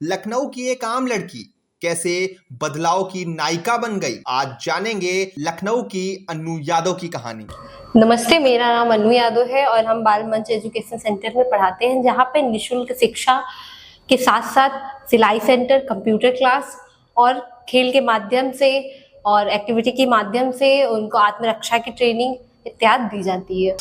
लखनऊ की एक आम लड़की कैसे बदलाव की नायिका बन गई। आज जानेंगे लखनऊ की अन्नू यादव की कहानी। नमस्ते, मेरा नाम अन्नू यादव है और हम बाल मंच एजुकेशन सेंटर में पढ़ाते हैं, जहाँ पे निशुल्क शिक्षा के साथ साथ सिलाई सेंटर, कंप्यूटर क्लास और खेल के माध्यम से और एक्टिविटी के माध्यम से उनको आत्मरक्षा की ट्रेनिंग इत्यादि दी जाती है।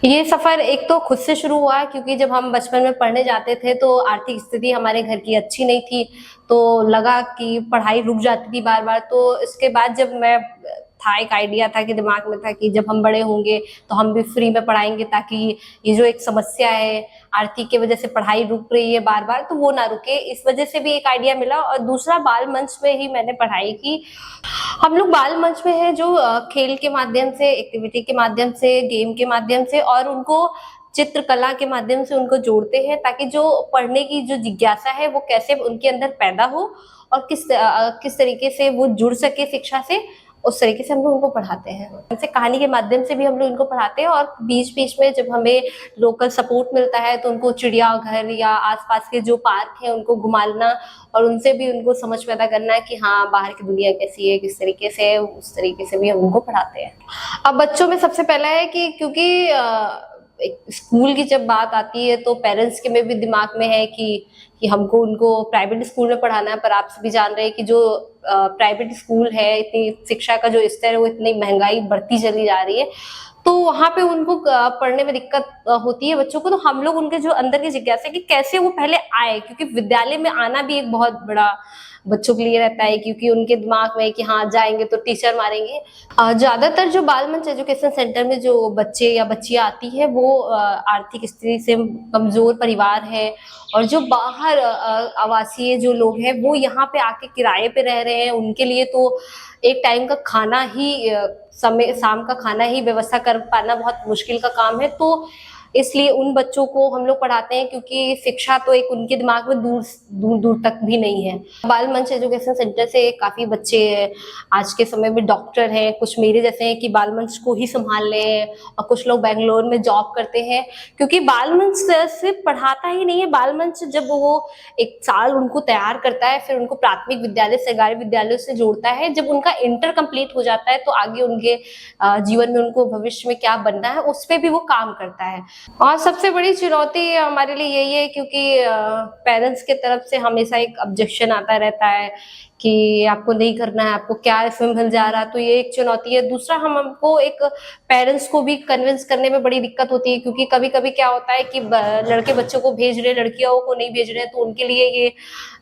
ये सफर एक तो खुद से शुरू हुआ, क्योंकि जब हम बचपन में पढ़ने जाते थे तो आर्थिक स्थिति हमारे घर की अच्छी नहीं थी, तो लगा कि पढ़ाई रुक जाती थी बार बार। तो इसके बाद जब मैं था, एक आइडिया था कि दिमाग में था कि जब हम बड़े होंगे तो हम भी फ्री में पढ़ाएंगे, ताकि ये जो एक समस्या है आर्थिक की वजह से पढ़ाई रुक रही है बार बार, तो वो ना रुके। इस वजह से भी एक आइडिया मिला। और दूसरा, बाल मंच में ही मैंने पढ़ाई की। हम लोग बाल मंच में है जो खेल के माध्यम से, एक्टिविटी के माध्यम से, गेम के माध्यम से और उनको चित्रकला के माध्यम से उनको जोड़ते हैं, ताकि जो पढ़ने की जो जिज्ञासा है वो कैसे उनके अंदर पैदा हो और किस तरीके से वो जुड़ सके शिक्षा से, उस तरीके से हम लोग उनको पढ़ाते हैं। जैसे कहानी के माध्यम से भी हम लोग इनको पढ़ाते हैं, और बीच बीच में जब हमें लोकल सपोर्ट मिलता है तो उनको चिड़ियाघर या आसपास के जो पार्क हैं उनको घुमाना और उनसे भी उनको समझ पैदा करना है कि हाँ, बाहर की दुनिया कैसी है, किस तरीके से है, उस तरीके से भी हम उनको पढ़ाते हैं। अब बच्चों में सबसे पहला है कि क्योंकि एक स्कूल की जब बात आती है तो पेरेंट्स के में भी दिमाग में है कि हमको उनको प्राइवेट स्कूल में पढ़ाना है। पर आप सभी जान रहे हैं कि जो प्राइवेट स्कूल है, इतनी शिक्षा का जो स्तर है वो इतनी महंगाई बढ़ती चली जा रही है, तो वहाँ पे उनको पढ़ने में दिक्कत होती है बच्चों को। तो हम लोग उनके जो अंदर की जिज्ञासा कि कैसे वो पहले आए, क्योंकि विद्यालय में आना भी एक बहुत बड़ा बच्चों के लिए रहता है, क्योंकि उनके दिमाग में है कि हाँ, जाएंगे तो टीचर मारेंगे। ज्यादातर जो बाल मंच एजुकेशन सेंटर में जो बच्चे या बच्चियां आती है वो आर्थिक स्थिति से कमजोर परिवार है, और जो बाहर आवासीय जो लोग हैं वो यहाँ पे आके किराए पे रह रहे हैं। उनके लिए तो एक टाइम का खाना ही समय शाम का खाना ही व्यवस्था कर पाना बहुत मुश्किल का काम है। तो इसलिए उन बच्चों को हम लोग पढ़ाते हैं, क्योंकि शिक्षा तो एक उनके दिमाग में दूर दूर दूर तक भी नहीं है। बाल मंच एजुकेशन सेंटर से काफी बच्चे आज के समय में डॉक्टर हैं, कुछ मेरे जैसे हैं कि बाल मंच को ही संभाल रहे हैं, और कुछ लोग बेंगलोर में जॉब करते हैं। क्योंकि बाल मंच सिर्फ पढ़ाता ही नहीं है, बाल मंच जब वो एक साल उनको तैयार करता है, फिर उनको प्राथमिक विद्यालय, सरकारी विद्यालयों से जोड़ता है। जब उनका इंटर कंप्लीट हो जाता है तो आगे उनके जीवन में उनको भविष्य में क्या बनना है उस पर भी वो काम करता है। और सबसे बड़ी चुनौती हमारे लिए यही है, क्योंकि पेरेंट्स के तरफ से हमेशा एक ऑब्जेक्शन आता रहता है कि आपको नहीं करना है, आपको क्या इसमें मिल जा रहा है, तो ये एक चुनौती है। दूसरा, हमको एक पेरेंट्स को भी कन्विंस करने में बड़ी दिक्कत होती है, क्योंकि कभी कभी क्या होता है कि लड़के बच्चों को भेज रहे, लड़कियों को नहीं भेज रहे, तो उनके लिए ये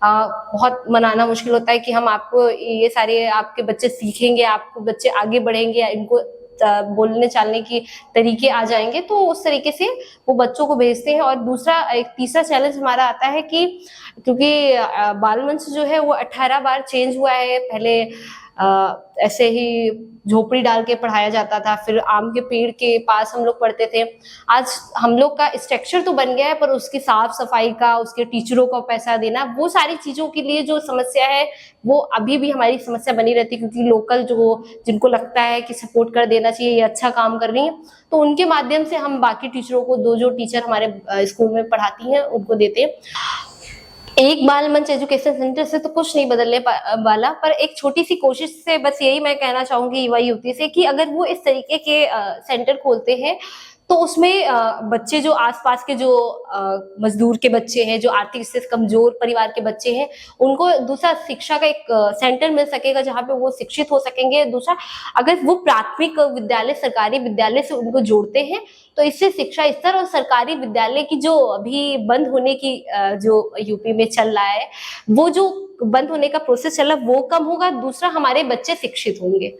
बहुत मनाना मुश्किल होता है कि हम आपको ये सारे आपके बच्चे सीखेंगे, आपको बच्चे आगे बढ़ेंगे, इनको बोलने चालने की तरीके आ जाएंगे, तो उस तरीके से वो बच्चों को भेजते हैं। और दूसरा, एक तीसरा चैलेंज हमारा आता है कि क्योंकि बाल मंच जो है वो 18 बार चेंज हुआ है। पहले ऐसे ही झोपड़ी डाल के पढ़ाया जाता था, फिर आम के पेड़ के पास हम लोग पढ़ते थे। आज हम लोग का स्ट्रक्चर तो बन गया है, पर उसकी साफ सफाई का, उसके टीचरों को पैसा देना, वो सारी चीजों के लिए जो समस्या है वो अभी भी हमारी समस्या बनी रहती है। क्योंकि लोकल जो जिनको लगता है कि सपोर्ट कर देना चाहिए, ये अच्छा काम कर रही है, तो उनके माध्यम से हम बाकी टीचरों को, दो जो टीचर हमारे स्कूल में पढ़ाती हैं उनको देते हैं। एक बाल मंच एजुकेशन सेंटर से तो कुछ नहीं बदलने वाला, पर एक छोटी सी कोशिश से बस यही मैं कहना चाहूंगी युवा युवती से कि अगर वो इस तरीके के सेंटर खोलते हैं तो उसमें बच्चे जो आसपास के जो मजदूर के बच्चे हैं, जो आर्थिक स्थिति से कमजोर परिवार के बच्चे हैं, उनको दूसरा शिक्षा का एक सेंटर मिल सकेगा जहाँ पे वो शिक्षित हो सकेंगे। दूसरा, अगर वो प्राथमिक विद्यालय, सरकारी विद्यालय से उनको जोड़ते हैं तो इससे शिक्षा स्तर और सरकारी विद्यालय की जो अभी बंद होने की जो यूपी में चल रहा है, वो जो बंद होने का प्रोसेस चल रहा है वो कम होगा। दूसरा, हमारे बच्चे शिक्षित होंगे।